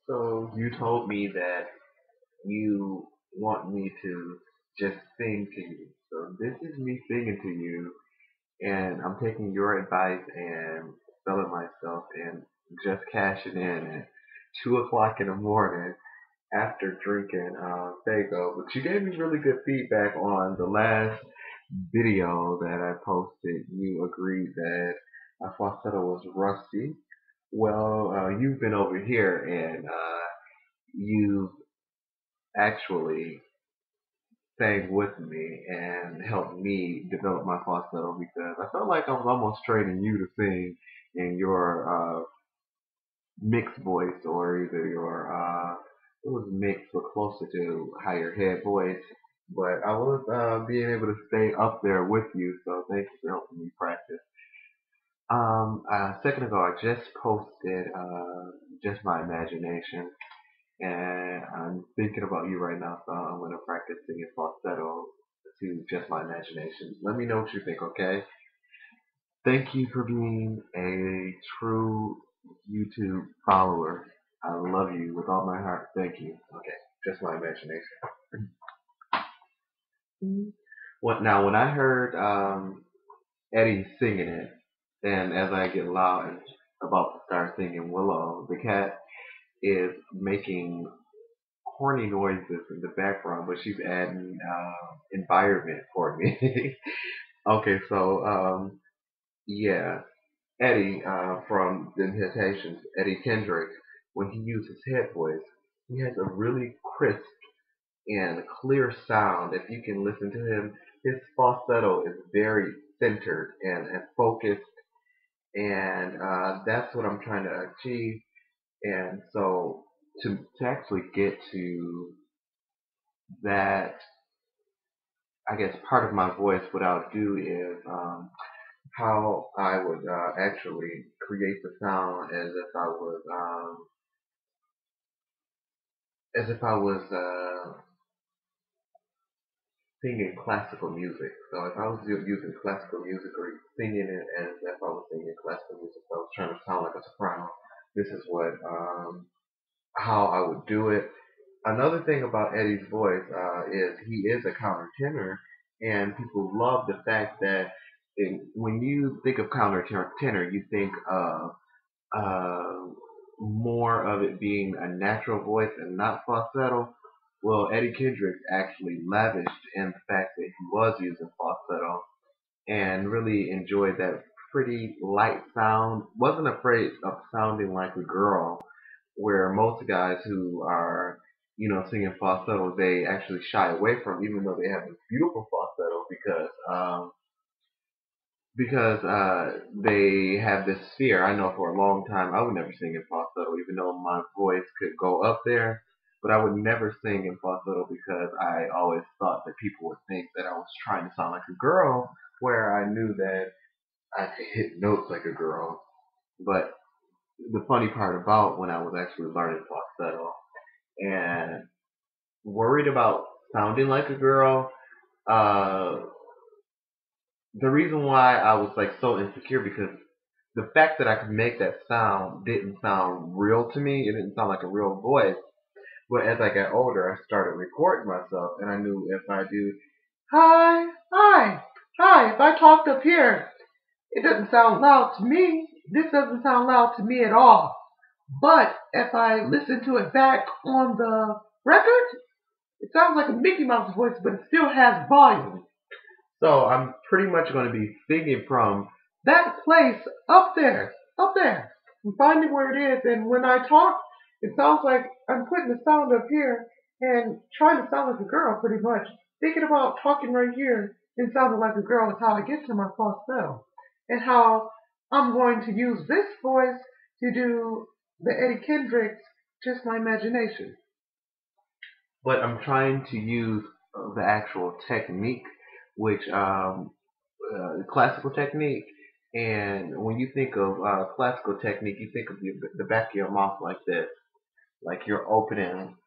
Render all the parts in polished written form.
So you told me that you want me to just sing to you. So this is me singing to you, and I'm taking your advice and selling myself and just cashing in at 2 o'clock in the morning after drinking Fago. But you gave me really good feedback on the last video that I posted. You agreed that my falsetto was rusty. Well, you've been over here and you've actually sang with me and helped me develop my falsetto because I felt like I was almost training you to sing in your mixed voice or either your it was mixed but closer to higher head voice. But I was being able to stay up there with you, so thank you for helping me practice. A second ago, I just posted just my imagination, and I'm thinking about you right now, so I'm gonna practice singing falsetto to just my imagination. Let me know what you think, okay? Thank you for being a true YouTube follower. I love you with all my heart. Thank you. Okay, just my imagination. What now? When I heard Eddie singing it, and as I get loud and about to start singing Willow, the cat is making horny noises in the background, but she's adding environment for me. Okay, so yeah, Eddie from the Temptations, Eddie Kendricks, when he uses head voice, he has a really crisp and clear sound. If you can listen to him, his falsetto is very centered and focused, and that's what I'm trying to achieve. And so to actually get to that, I guess part of my voice, what I'll do is how I would actually create the sound as if I was singing classical music. So if I was using classical music or singing it as if I was singing classical music, so I was trying to sound like a soprano. This is what how I would do it. Another thing about Eddie's voice is he is a countertenor, and people love the fact that when you think of countertenor, you think of uh, more of it being a natural voice and not falsetto. Well, Eddie Kendricks actually lavished in the fact that he was using falsetto and really enjoyed that pretty light sound. Wasn't afraid of sounding like a girl, where most guys who are, singing falsetto, they actually shy away from, even though they have a beautiful falsetto, because they have this fear. I know for a long time I would never sing in falsetto, even though my voice could go up there. But I would never sing in falsetto because I always thought that people would think that I was trying to sound like a girl, where I knew that I could hit notes like a girl. But the funny part about when I was actually learning falsetto and worried about sounding like a girl, uh, the reason why I was like so insecure because the fact that I could make that sound didn't sound real to me. It didn't sound like a real voice. But as I got older, I started recording myself, and I knew if I do hi, hi, hi, if I talked up here, it doesn't sound loud to me. This doesn't sound loud to me at all. But if I listen to it back on the record, it sounds like a Mickey Mouse voice, but it still has volume. So I'm pretty much going to be singing from that place up there, up there, and finding where it is. And when I talk, it sounds like I'm putting the sound up here and trying to sound like a girl pretty much. Thinking about talking right here and sounding like a girl is how I get to my falsetto. And how I'm going to use this voice to do the Eddie Kendricks, just my imagination. But I'm trying to use the actual technique, which classical technique. And when you think of classical technique, you think of the back of your mouth like this, like you're opening.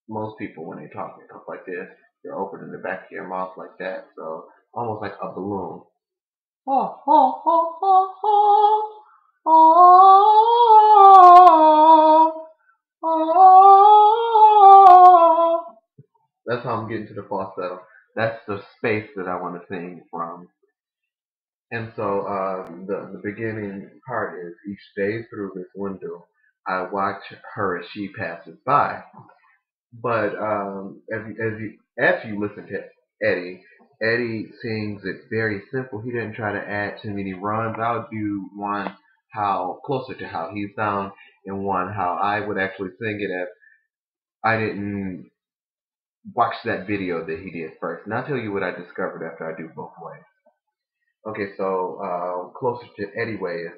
Most people when they talk like this, you're opening the back of your mouth like that, so almost like a balloon. Oh, oh, oh, oh, oh, oh, oh, oh. That's how I'm getting to the falsetto. That's the space that I want to sing from. And so the beginning part is each day through this window, I watch her as she passes by. But as you listen to Eddie, Eddie sings it very simple. He didn't try to add too many runs. I'll do one how closer to how he sounds, and one how I would actually sing it if I didn't watch that video that he did first. And I'll tell you what I discovered after I do both ways. Okay, so closer to Eddie way is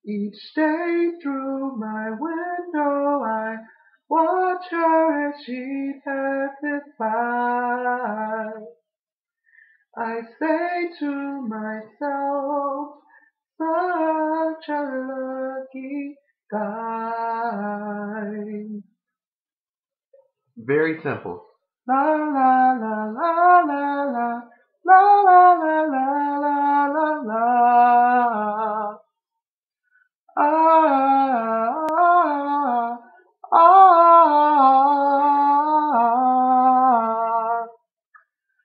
each day through my window I watch her as she passes by. I say to myself, such a lucky guy. Very simple. La la la la la la la la la la la la la. Ah, ah, ah.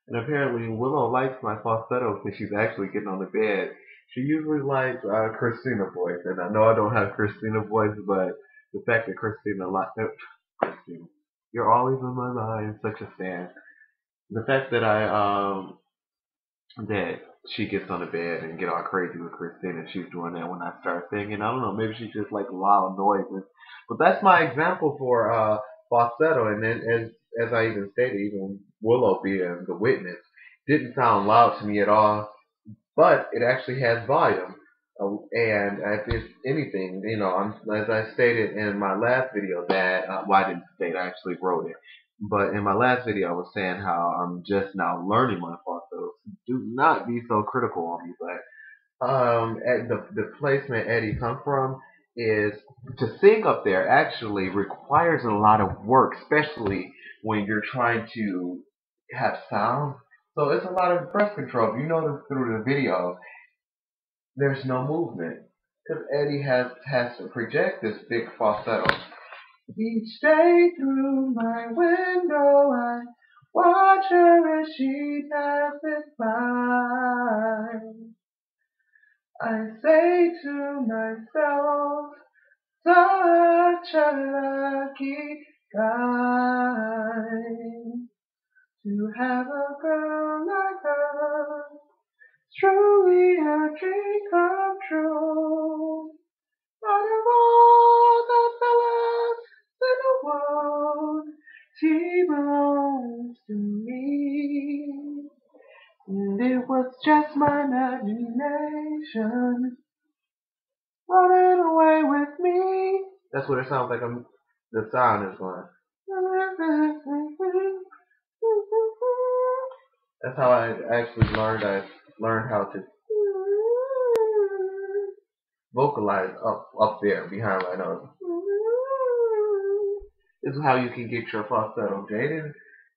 And apparently Willow likes my falsetto because she's actually getting on the bed. She usually likes Christina's voice, and I know I don't have Christina's voice, but the fact that Christina likes Christina, you're always in my mind, such a fan. The fact that that she gets on the bed and get all crazy with Christina. She's doing that when I start singing. I don't know, maybe she just like loud noises. But that's my example for falsetto. And then as I even stated, even Willow being the witness, didn't sound loud to me at all. But it actually has volume. And if it's anything, as I stated in my last video that, well, I didn't state, I actually wrote it. But in my last video, I was saying how I'm just now learning my falsetto. Do not be so critical on me. But at the placement Eddie come from is to sing up there actually requires a lot of work, especially when you're trying to have sound. So it's a lot of breath control. If you notice through the video, there's no movement because Eddie has to project this big falsetto. Each day through my window I watch her as she passes by. I say to myself, such a lucky guy to have a girl like her. Truly a dream come true. Out of all the fellas in the world, she belongs to me. And it was just my imagination running away with me. That's what it sounds like. The sound is going. That's how I actually learned. I learned how to vocalize up there behind my nose. This is how you can get your falsetto. Jaden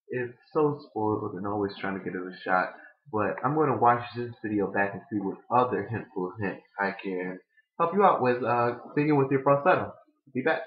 is so spoiled and always trying to get it a shot. But I'm going to watch this video back and see what other hints I can help you out with singing with your falsetto. Be back.